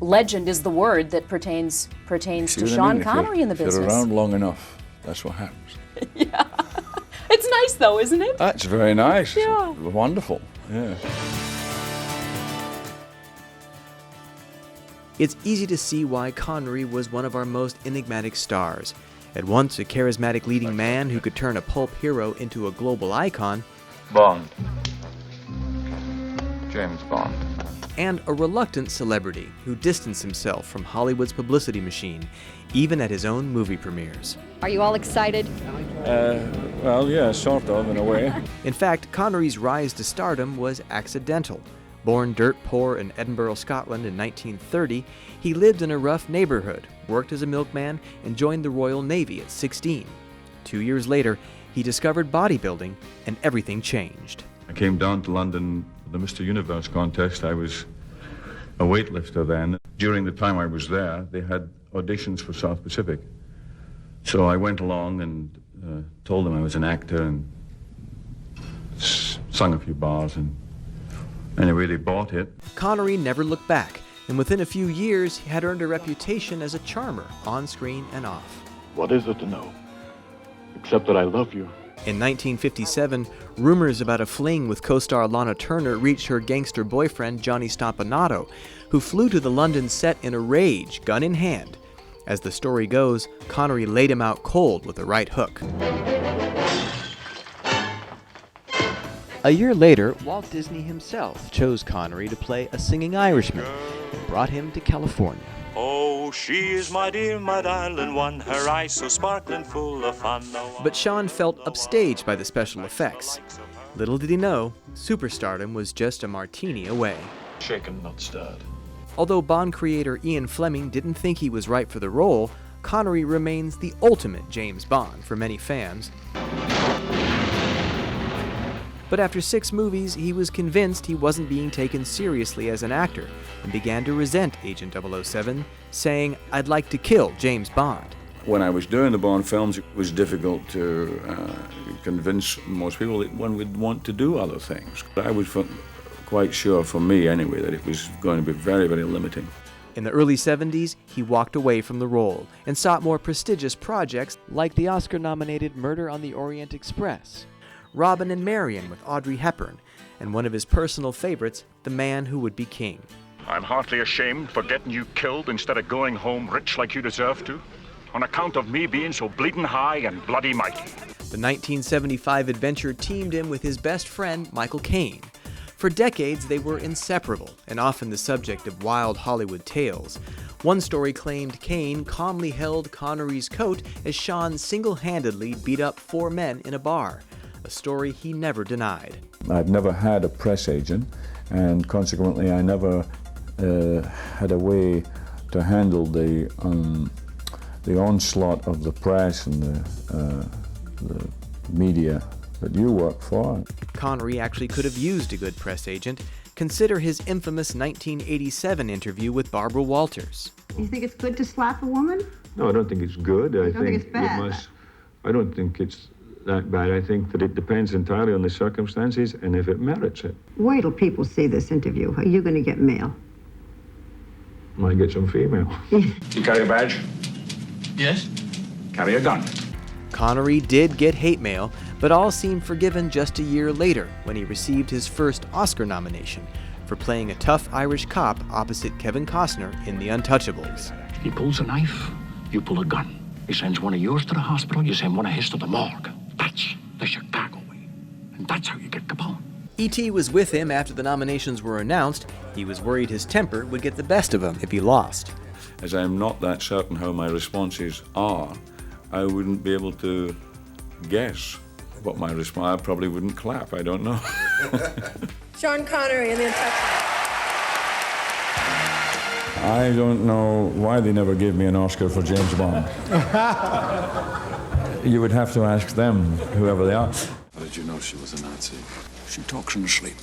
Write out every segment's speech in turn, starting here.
Legend is the word that pertains See to what I Sean mean? Connery in the If you're business. around long enough, that's what happens. Yeah. It's nice though, isn't it? That's very nice. Yeah. Wonderful. Yeah. It's easy to see why Connery was one of our most enigmatic stars. At once a charismatic leading man who could turn a pulp hero into a global icon, Bond. James Bond. and a reluctant celebrity who distanced himself from Hollywood's publicity machine, even at his own movie premieres. Are you all excited? Well, yeah, sort of, in a way. In fact, Connery's rise to stardom was accidental. Born dirt poor in Edinburgh, Scotland in 1930, he lived in a rough neighborhood, worked as a milkman, and joined the Royal Navy at 16. 2 years later, he discovered bodybuilding, and everything changed. I came down to London for the Mr. Universe contest. I was a weightlifter then. During the time I was there, they had auditions for South Pacific. So I went along and told them I was an actor and sung a few bars, and anyway, they bought it. Connery never looked back, and within a few years, he had earned a reputation as a charmer, on screen and off. What is it to know? Except that I love you. In 1957, rumors about a fling with co-star Lana Turner reached her gangster boyfriend Johnny Stompanato, who flew to the London set in a rage, gun in hand. As the story goes, Connery laid him out cold with a right hook. A year later, Walt Disney himself chose Connery to play a singing Irishman and brought him to California. Oh, she is my dear, my darling one, her eyes so sparkling full of fun. But Sean felt upstaged by the special effects. Little did he know, superstardom was just a martini away. Shaken, not stirred. Although Bond creator Ian Fleming didn't think he was right for the role, Connery remains the ultimate James Bond for many fans. But after 6 movies, he was convinced he wasn't being taken seriously as an actor and began to resent Agent 007, saying, "I'd like to kill James Bond." When I was doing the Bond films, it was difficult to convince most people that one would want to do other things. I was quite sure, for me anyway, that it was going to be very, very limiting. In the early 70s, he walked away from the role and sought more prestigious projects like the Oscar-nominated Murder on the Orient Express, Robin and Marion with Audrey Hepburn, and one of his personal favorites, The Man Who Would Be King. I'm heartily ashamed for getting you killed instead of going home rich like you deserve to, on account of me being so bleeding high and bloody mighty. The 1975 adventure teamed him with his best friend, Michael Caine. For decades, they were inseparable and often the subject of wild Hollywood tales. One story claimed Caine calmly held Connery's coat as Sean single-handedly beat up 4 men in a bar, a story he never denied. I'd never had a press agent, and consequently I never had a way to handle the onslaught of the press and the media that you work for. Connery actually could have used a good press agent. Consider his infamous 1987 interview with Barbara Walters. You think it's good to slap a woman? No, I don't think it's good. I don't think it's bad. I don't think it's that bad. I think that it depends entirely on the circumstances and if it merits it. Wait till people see this interview. Are you going to get mail? Might get some female. You carry a badge? Yes? Carry a gun? Connery did get hate mail, but all seemed forgiven just a year later when he received his first Oscar nomination for playing a tough Irish cop opposite Kevin Costner in The Untouchables. He pulls a knife, you pull a gun. He sends one of yours to the hospital, you send one of his to the morgue. That's the Chicago way. And that's how you get Capone. E.T. was with him after the nominations were announced. He was worried his temper would get the best of him if he lost. As I'm not that certain how my responses are, I wouldn't be able to guess what my response. I probably wouldn't clap, I don't know. Sean Connery in The Untouchables. I don't know why they never gave me an Oscar for James Bond. You would have to ask them, whoever they are. How did you know she was a Nazi? She talks in her sleep.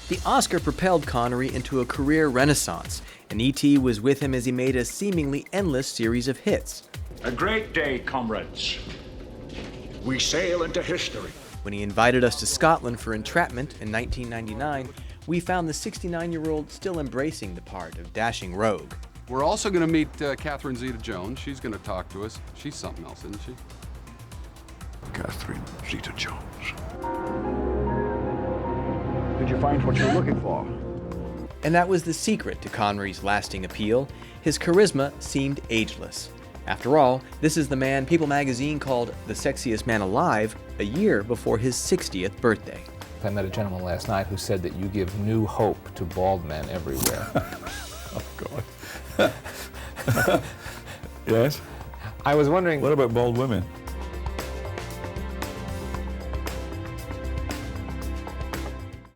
The Oscar propelled Connery into a career renaissance, and E.T. was with him as he made a seemingly endless series of hits. A great day, comrades. We sail into history. When he invited us to Scotland for Entrapment in 1999, we found the 69-year-old still embracing the part of dashing rogue. We're also going to meet Catherine Zeta-Jones. She's going to talk to us. She's something else, isn't she? Catherine Zeta-Jones. Did you find what you're looking for? And that was the secret to Connery's lasting appeal. His charisma seemed ageless. After all, this is the man People magazine called the sexiest man alive a year before his 60th birthday. I met a gentleman last night who said that you give new hope to bald men everywhere. Oh, God. Yes? I was wondering... What about bald women?